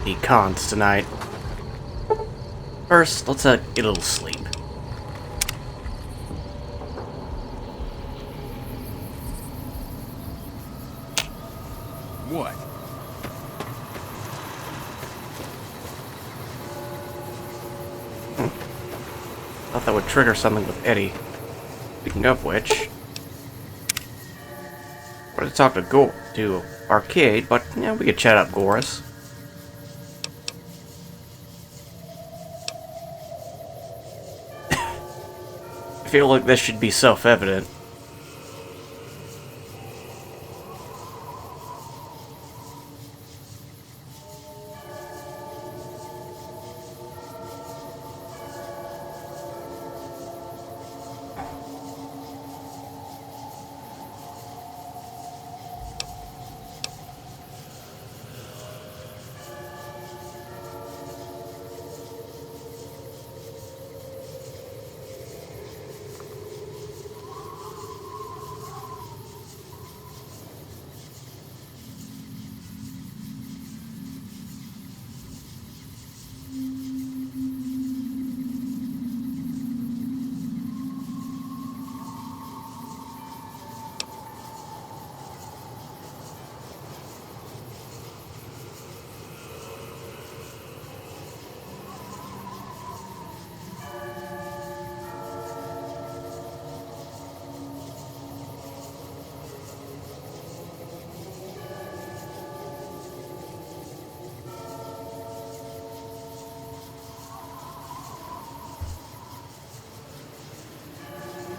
the cons tonight. First, let's get a little sleep. What? Thought that would trigger something with Eddie. Speaking of which, I wanted to talk to Arcade, but yeah, we could chat up Goris. I feel like this should be self-evident.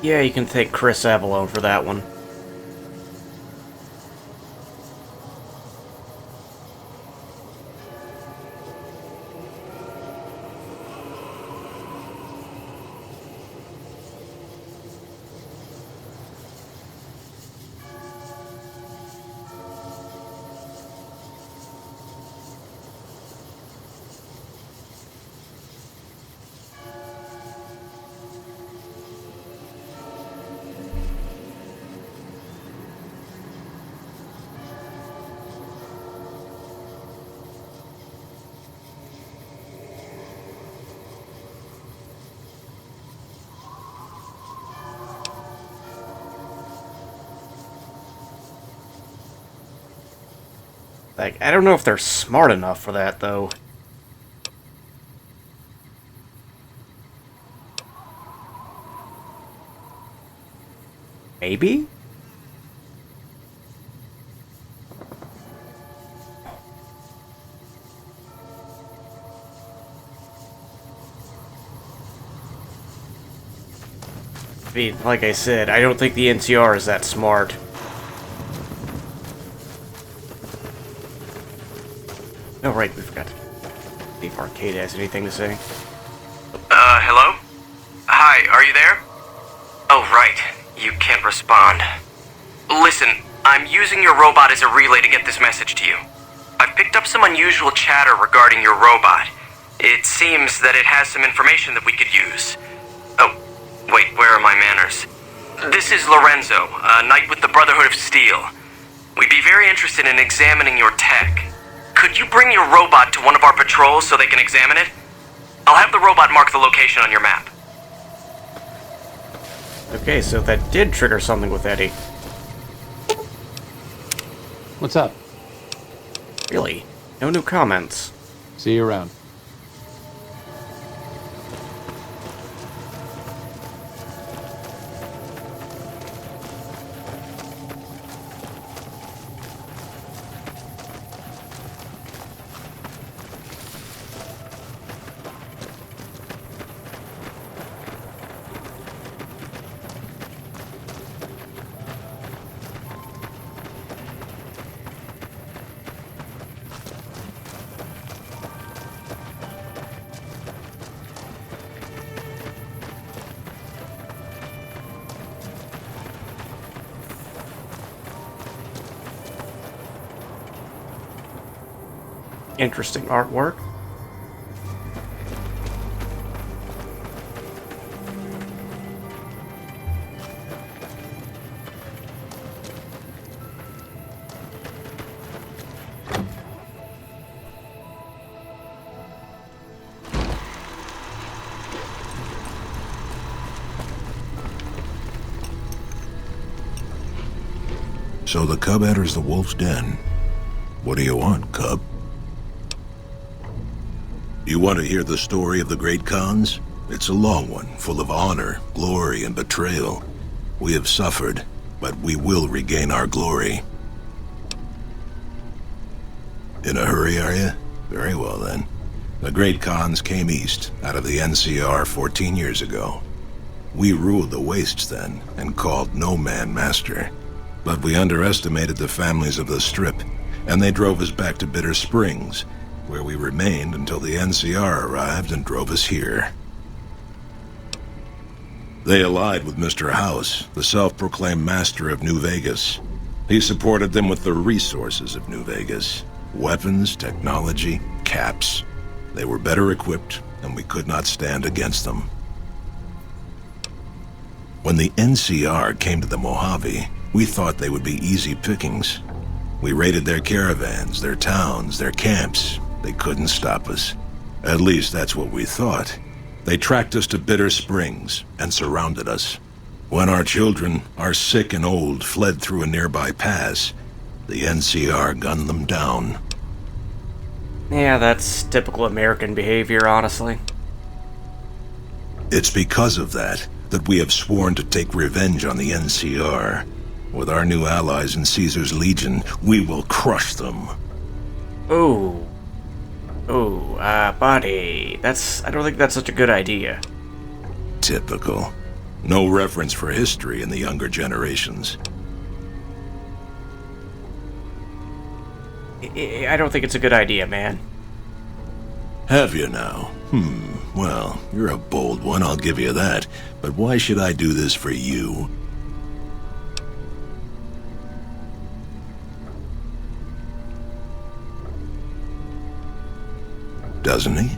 Yeah, you can thank Chris Avalone for that one. Like, I don't know if they're smart enough for that, though. Maybe? I mean, like I said, I don't think the NCR is that smart. Oh, right, we forgot to see if Arcade has anything to say. Hello? Hi, are you there? Oh, right. You can't respond. Listen, I'm using your robot as a relay to get this message to you. I've picked up some unusual chatter regarding your robot. It seems that it has some information that we could use. Oh, wait, where are my manners? This is Lorenzo, a knight with the Brotherhood of Steel. We'd be very interested in examining your tech. Could you bring your robot to one of our patrols so they can examine it? I'll have the robot mark the location on your map. Okay, so that did trigger something with Eddie. What's up? Really? No new comments. See you around. Interesting artwork. So the cub enters the wolf's den. What do you want, cub? You want to hear the story of the great Khans? It's a long one, full of honor, glory, and betrayal. We have suffered, but we will regain our glory. In a hurry, are you? Very well, then. The great Khans came east, out of the NCR 14 years ago. We ruled the wastes then, and called no man master. But we underestimated the families of the Strip, and they drove us back to Bitter Springs, where we remained until the NCR arrived and drove us here. They allied with Mr. House, the self-proclaimed master of New Vegas. He supported them with the resources of New Vegas. Weapons, technology, caps. They were better equipped, and we could not stand against them. When the NCR came to the Mojave, we thought they would be easy pickings. We raided their caravans, their towns, their camps. They couldn't stop us. At least that's what we thought. They tracked us to Bitter Springs and surrounded us. When our children, our sick and old, fled through a nearby pass, the NCR gunned them down. Yeah, that's typical American behavior, honestly. It's because of that we have sworn to take revenge on the NCR. With our new allies in Caesar's Legion, we will crush them. Ooh. Ooh, buddy. I don't think that's such a good idea. Typical. No reference for history in the younger generations. I don't think it's a good idea, man. Have you now? Well, you're a bold one, I'll give you that. But why should I do this for you? Doesn't he?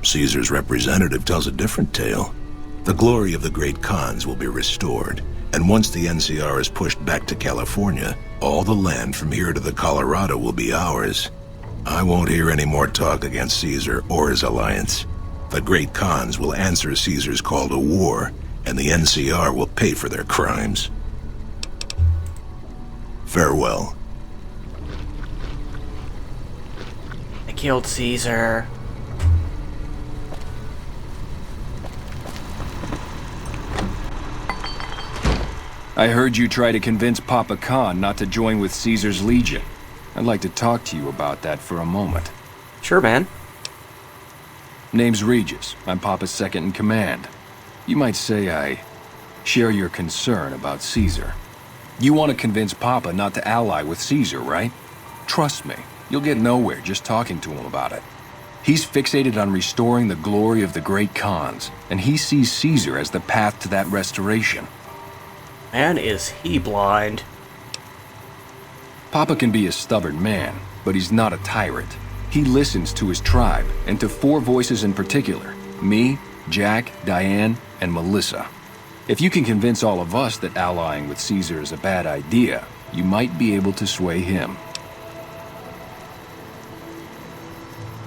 Caesar's representative tells a different tale. The glory of the great Khans will be restored, and once the NCR is pushed back to California, all the land from here to the Colorado will be ours. I won't hear any more talk against Caesar or his alliance. The great Khans will answer Caesar's call to war, and the NCR will pay for their crimes. Farewell. I killed Caesar. I heard you try to convince Papa Khan not to join with Caesar's Legion. I'd like to talk to you about that for a moment. Sure, man. Name's Regis. I'm Papa's second in command. You might say I share your concern about Caesar. You want to convince Papa not to ally with Caesar, right? Trust me, you'll get nowhere just talking to him about it. He's fixated on restoring the glory of the great Khans, and he sees Caesar as the path to that restoration. Man, is he blind. Papa can be a stubborn man, but he's not a tyrant. He listens to his tribe, and to 4 voices in particular. Me, Jack, Diane, and Melissa. If you can convince all of us that allying with Caesar is a bad idea, you might be able to sway him.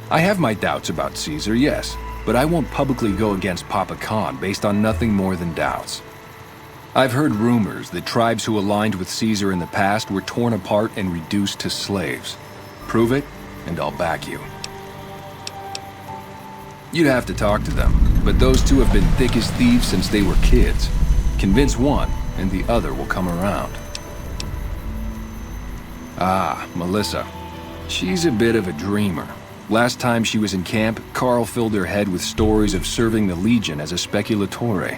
I have my doubts about Caesar, yes, but I won't publicly go against Papa Khan based on nothing more than doubts. I've heard rumors that tribes who aligned with Caesar in the past were torn apart and reduced to slaves. Prove it, and I'll back you. You'd have to talk to them, but those two have been thick as thieves since they were kids. Convince one, and the other will come around. Ah, Melissa. She's a bit of a dreamer. Last time she was in camp, Carl filled her head with stories of serving the Legion as a speculatore.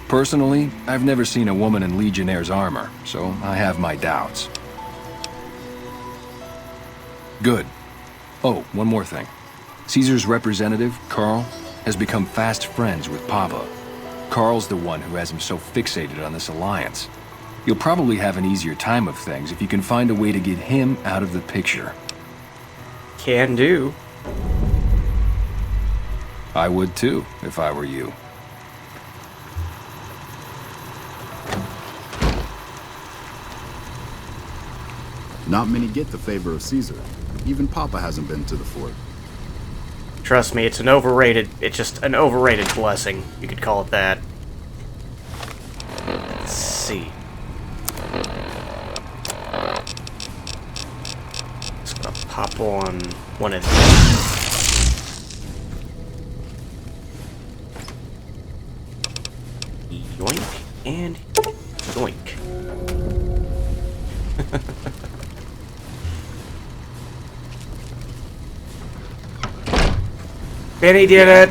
Personally, I've never seen a woman in Legionnaire's armor, so I have my doubts. Good. Oh, one more thing. Caesar's representative, Carl, has become fast friends with Papa. Carl's the one who has him so fixated on this alliance. You'll probably have an easier time of things if you can find a way to get him out of the picture. Can do. I would too, if I were you. Not many get the favor of Caesar. Even Papa hasn't been to the fort. Trust me, it's just an overrated blessing. You could call it that. Let's see. pop on one of these. Yoink and yoink. Benny did it!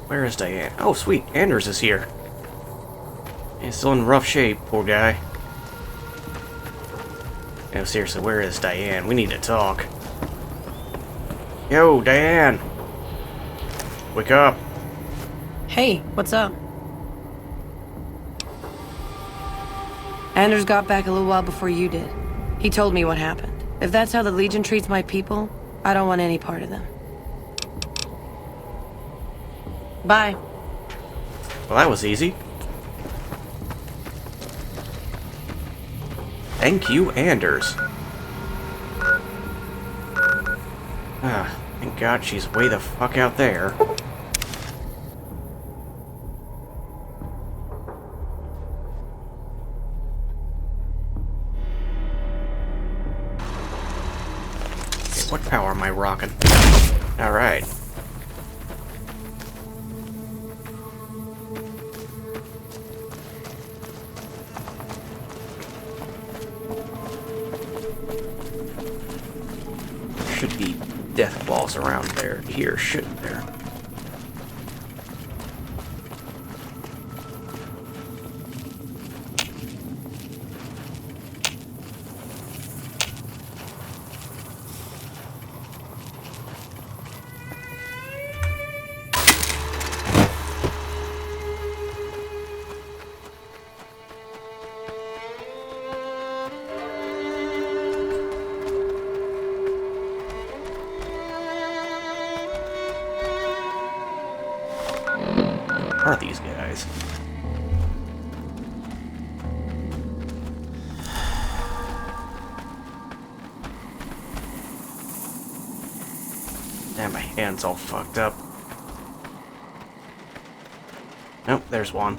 Where is Diane? Oh, sweet. Anders is here. He's still in rough shape, poor guy. No, seriously, where is Diane? We need to talk. Yo, Diane! Wake up. Hey, what's up? Anders got back a little while before you did. He told me what happened. If that's how the Legion treats my people, I don't want any part of them. Bye. Well, that was easy. Thank you, Anders. Ah, thank God she's way the fuck out there. Okay, what power am I rocking? Alright. Should be death balls around there. Here, shouldn't there? Are these guys? Damn, my hand's all fucked up. Nope, there's one.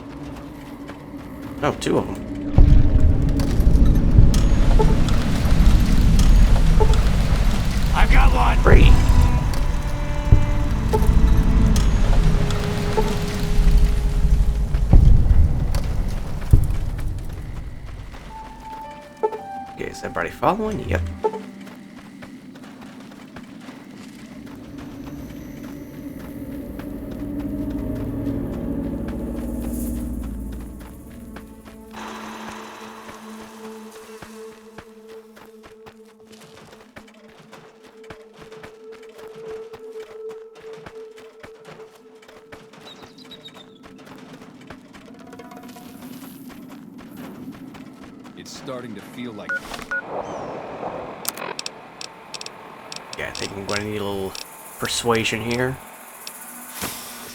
No, two of them. I've got one! Great. Okay, is everybody following? Yep. It's starting to feel like... Yeah, I think I'm going to need a little persuasion here.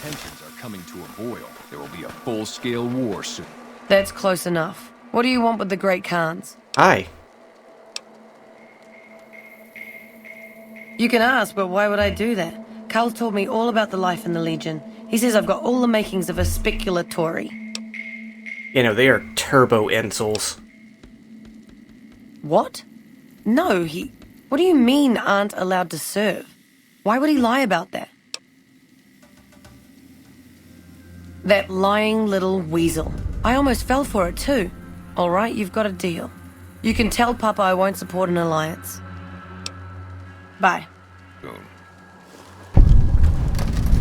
tensions are coming to a boil. There will be a full-scale war soon. That's close enough. What do you want with the Great Khans? Hi. You can ask, but why would I do that? Carl told me all about the life in the Legion. He says I've got all the makings of a speculatory. You know, they are turbo insoles. What? No, What do you mean aren't allowed to serve? Why would he lie about that? That lying little weasel. I almost fell for it too. Alright, you've got a deal. You can tell Papa I won't support an alliance. Bye.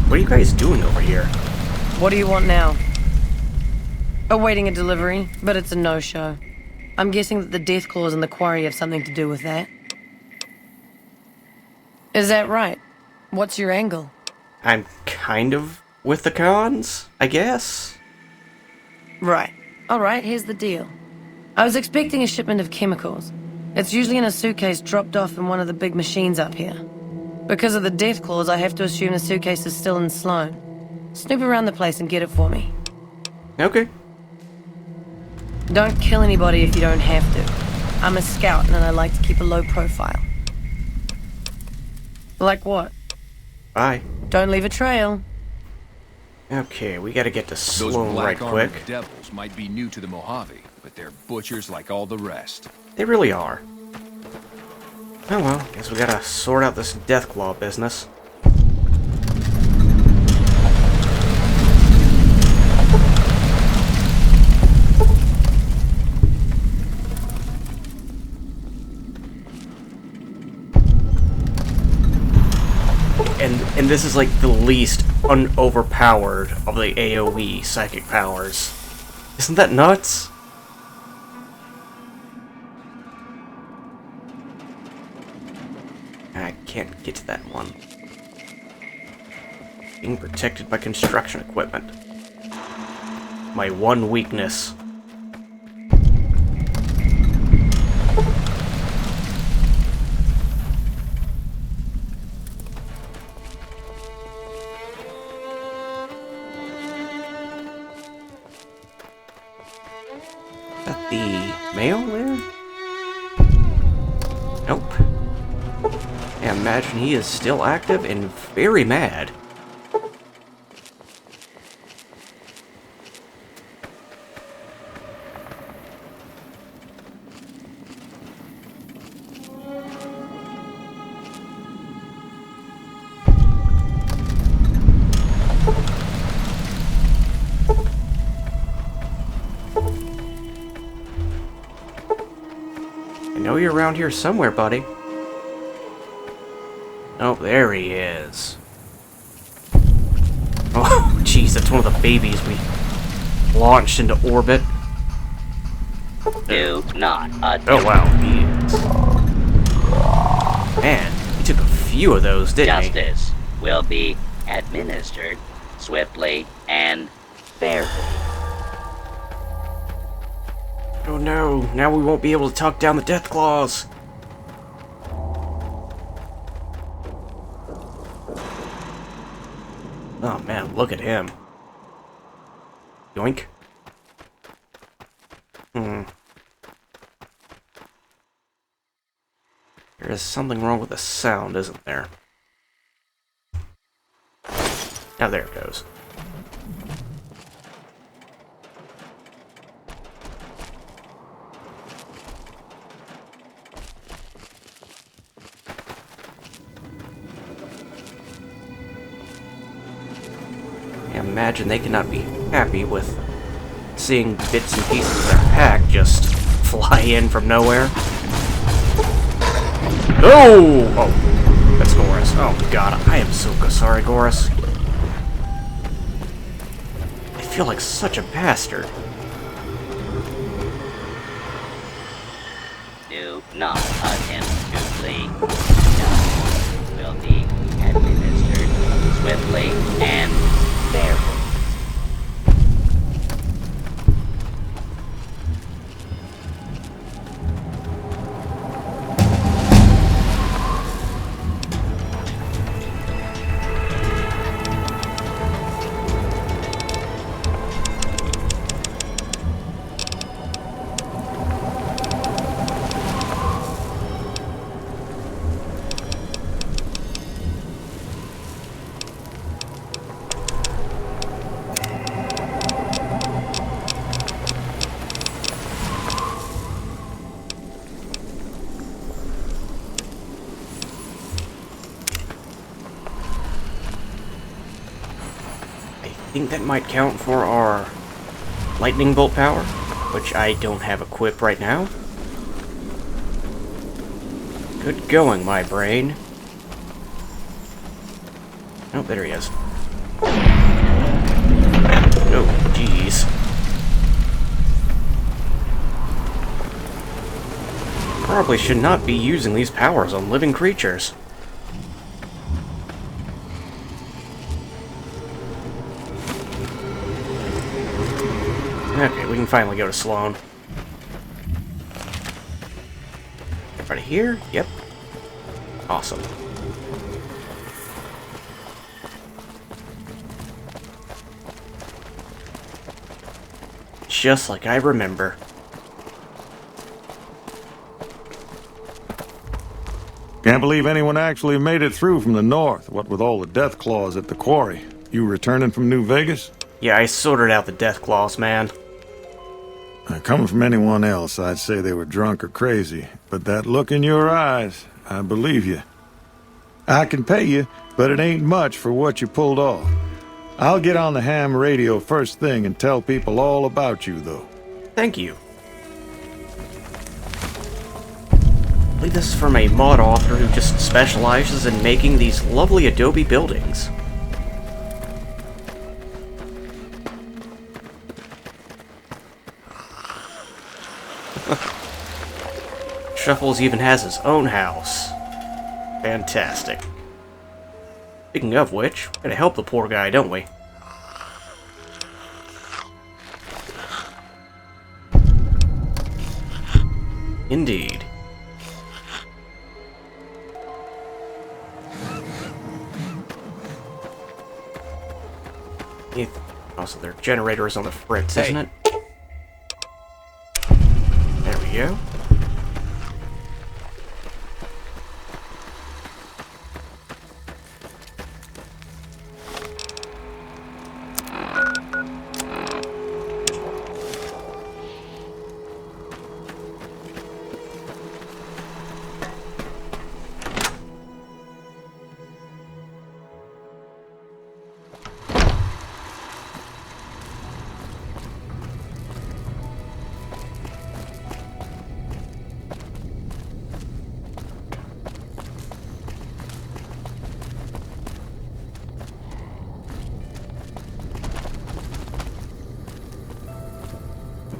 What are you guys doing over here? What do you want now? Awaiting a delivery, but it's a no-show. I'm guessing that the death claws in the quarry have something to do with that. Is that right? What's your angle? I'm kind of with the cons, I guess? Right. Alright, here's the deal. I was expecting a shipment of chemicals. It's usually in a suitcase dropped off in one of the big machines up here. Because of the death clause, I have to assume the suitcase is still in Sloan. Snoop around the place and get it for me. Okay. Don't kill anybody if you don't have to. I'm a scout and I like to keep a low profile. Like what? Bye. Don't leave a trail. Okay, we gotta get to Those Sloan right black-armored quick. devils might be new to the Mojave, but they're butchers like all the rest. They really are. Oh well, guess we gotta sort out this Deathclaw business. And this is like the least overpowered of the AoE psychic powers. Isn't that nuts? I can't get to that one. Being protected by construction equipment. My one weakness. Is that the mail there? Nope. I imagine he is still active and very mad. I know you're around here somewhere, buddy. Oh, there he is. Oh, jeez, that's one of the babies we launched into orbit. Do not attempt. Oh, wow, he is. Man, he took a few of those, didn't he? Justice will be administered swiftly and fairly. Oh no, now we won't be able to talk down the Deathclaws. Oh man, look at him. Yoink. There is something wrong with the sound, isn't there? Now there it goes. I imagine they cannot be happy with seeing bits and pieces of their pack just fly in from nowhere. Oh! Oh, that's Gorus. Oh god, I am so sorry, Gorus. I feel like such a bastard. Do not attempt to flee. Justice will be administered swiftly and fairly. I think that might count for our lightning bolt power, which I don't have equipped right now. Good going, my brain. Oh, there he is. Oh, jeez. Probably should not be using these powers on living creatures. Okay, we can finally go to Sloan. Right here? Yep. Awesome. Just like I remember. Can't believe anyone actually made it through from the north, what with all the death claws at the quarry. You returning from New Vegas? Yeah, I sorted out the death claws, man. Coming from anyone else, I'd say they were drunk or crazy. But that look in your eyes, I believe you. I can pay you, but it ain't much for what you pulled off. I'll get on the ham radio first thing and tell people all about you, though. Thank you. I believe this is from a mod author who just specializes in making these lovely Adobe buildings. Shuffles even has his own house. Fantastic. Speaking of which, we're gonna help the poor guy, don't we? Indeed. Also, their generator is on the fritz, isn't it? There we go.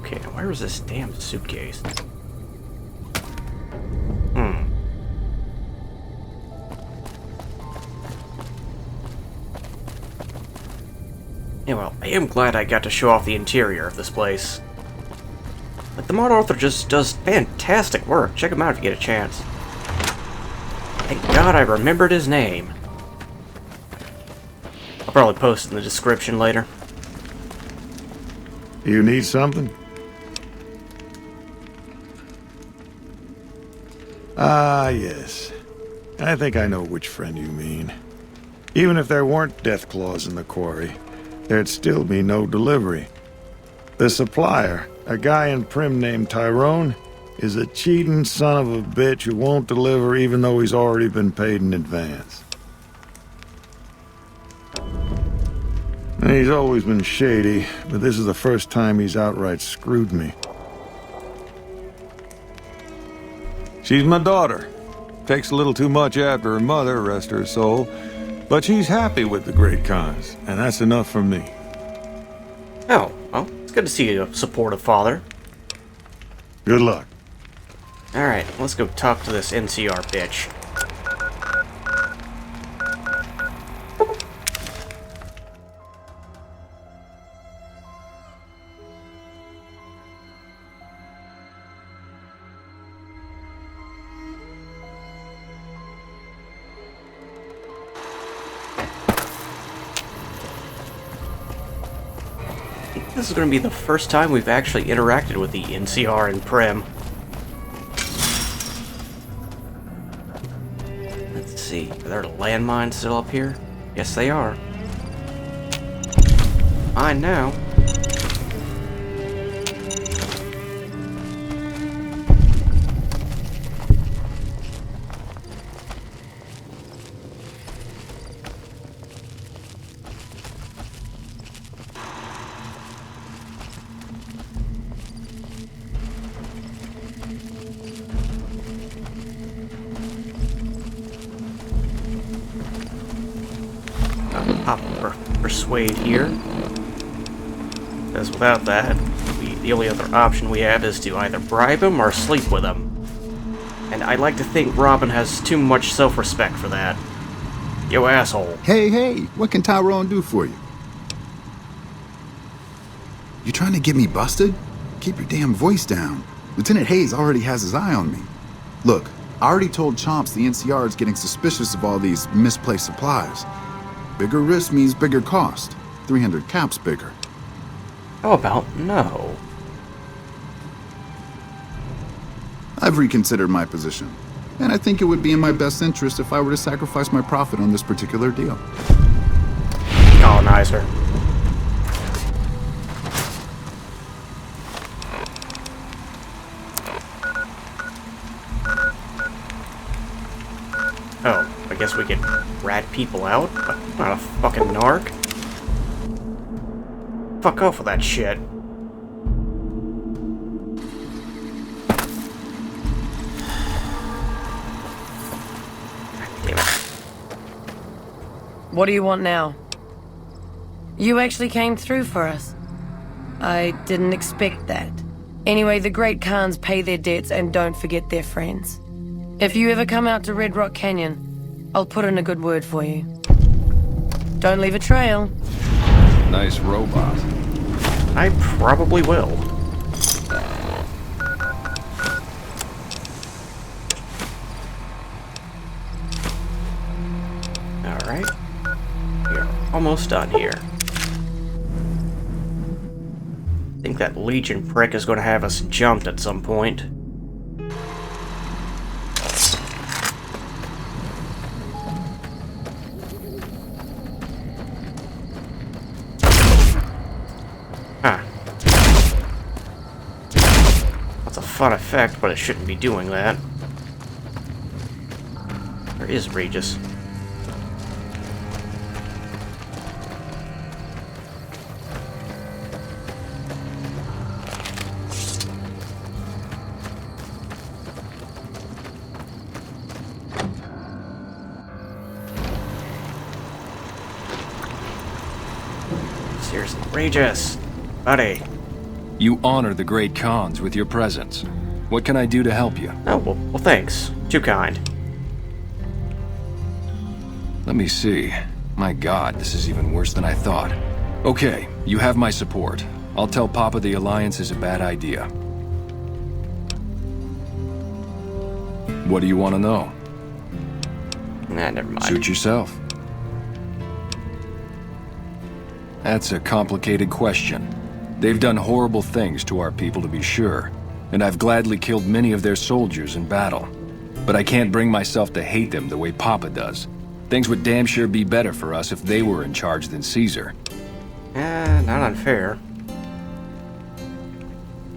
Okay, now where is this damn suitcase? Yeah, well, I am glad I got to show off the interior of this place. Like, the mod author just does fantastic work. Check him out if you get a chance. Thank God I remembered his name. I'll probably post it in the description later. You need something? Ah, yes. I think I know which friend you mean. Even if there weren't death claws in the quarry, there'd still be no delivery. The supplier, a guy in Prim named Tyrone, is a cheating son of a bitch who won't deliver even though he's already been paid in advance. And he's always been shady, but this is the first time he's outright screwed me. She's my daughter. Takes a little too much after her mother, rest her soul. But she's happy with the Great Khans, and that's enough for me. Oh, well, it's good to see a supportive father. Good luck. Alright, let's go talk to this NCR bitch. This is going to be the first time we've actually interacted with the NCR in Prim. Let's see, are there landmines still up here? Yes, they are. Mine now. Persuade here. Because without that, the only other option we have is to either bribe him or sleep with him. And I like to think Robin has too much self-respect for that. Yo, asshole. Hey, what can Tyrone do for you? You trying to get me busted? Keep your damn voice down. Lieutenant Hayes already has his eye on me. Look, I already told Chomps the NCR is getting suspicious of all these misplaced supplies. Bigger risk means bigger cost. 300 caps bigger. How about no? I've reconsidered my position. And I think it would be in my best interest if I were to sacrifice my profit on this particular deal. Colonizer. Oh, I guess we can rat people out, but I'm not a fucking narc. Fuck off with that shit. Damn it. What do you want now? You actually came through for us. I didn't expect that. Anyway, the Great Khans pay their debts and don't forget their friends. If you ever come out to Red Rock Canyon, I'll put in a good word for you. Don't leave a trail. Nice robot. I probably will. Alright. We're almost done here. I think that Legion prick is going to have us jumped at some point. Huh. That's a fun effect, but it shouldn't be doing that. Where is Regis? Seriously, Regis, buddy. You honor the Great Khans with your presence. What can I do to help you? Oh, well, thanks. Too kind. Let me see. My God, this is even worse than I thought. Okay, you have my support. I'll tell Papa the Alliance is a bad idea. What do you want to know? Nah, never mind. Suit yourself. That's a complicated question. They've done horrible things to our people, to be sure, and I've gladly killed many of their soldiers in battle. But I can't bring myself to hate them the way Papa does. Things would damn sure be better for us if they were in charge than Caesar. Not unfair.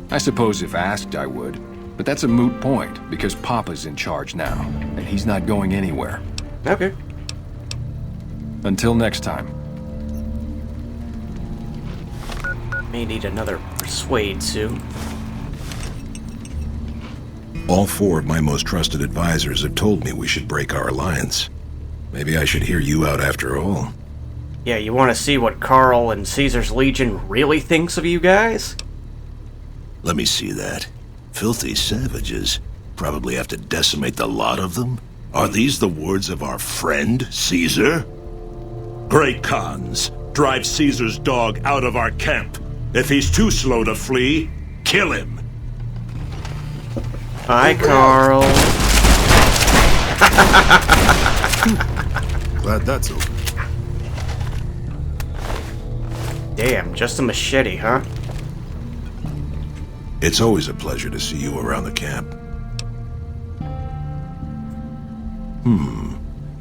I suppose if asked, I would. But that's a moot point, because Papa's in charge now, and he's not going anywhere. Okay. Until next time. May need another persuade soon. All four of my most trusted advisors have told me we should break our alliance. Maybe I should hear you out after all. Yeah, you want to see what Carl and Caesar's Legion really thinks of you guys? Let me see that. Filthy savages. Probably have to decimate the lot of them? Are these the words of our friend, Caesar? Great Khans, drive Caesar's dog out of our camp. If he's too slow to flee, kill him. Hi, Carl. Glad that's over. Damn, just a machete, huh? It's always a pleasure to see you around the camp.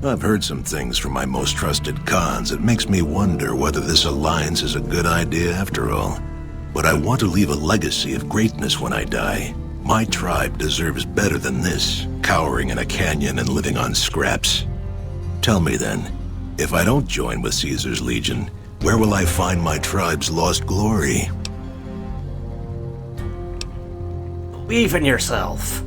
I've heard some things from my most trusted Khans that makes me wonder whether this alliance is a good idea after all. But I want to leave a legacy of greatness when I die. My tribe deserves better than this, cowering in a canyon and living on scraps. Tell me then, if I don't join with Caesar's Legion, where will I find my tribe's lost glory? Believe in yourself.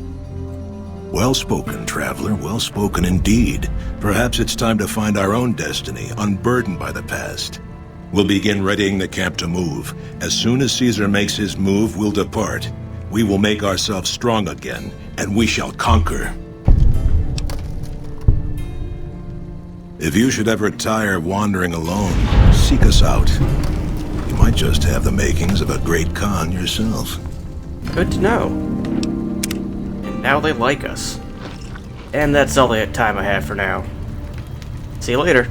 Well spoken, traveler, well spoken indeed. Perhaps it's time to find our own destiny, unburdened by the past. We'll begin readying the camp to move. As soon as Caesar makes his move, we'll depart. We will make ourselves strong again, and we shall conquer. If you should ever tire of wandering alone, seek us out. You might just have the makings of a great Khan yourself. Good to know. And now they like us. And that's all the time I have for now. See you later.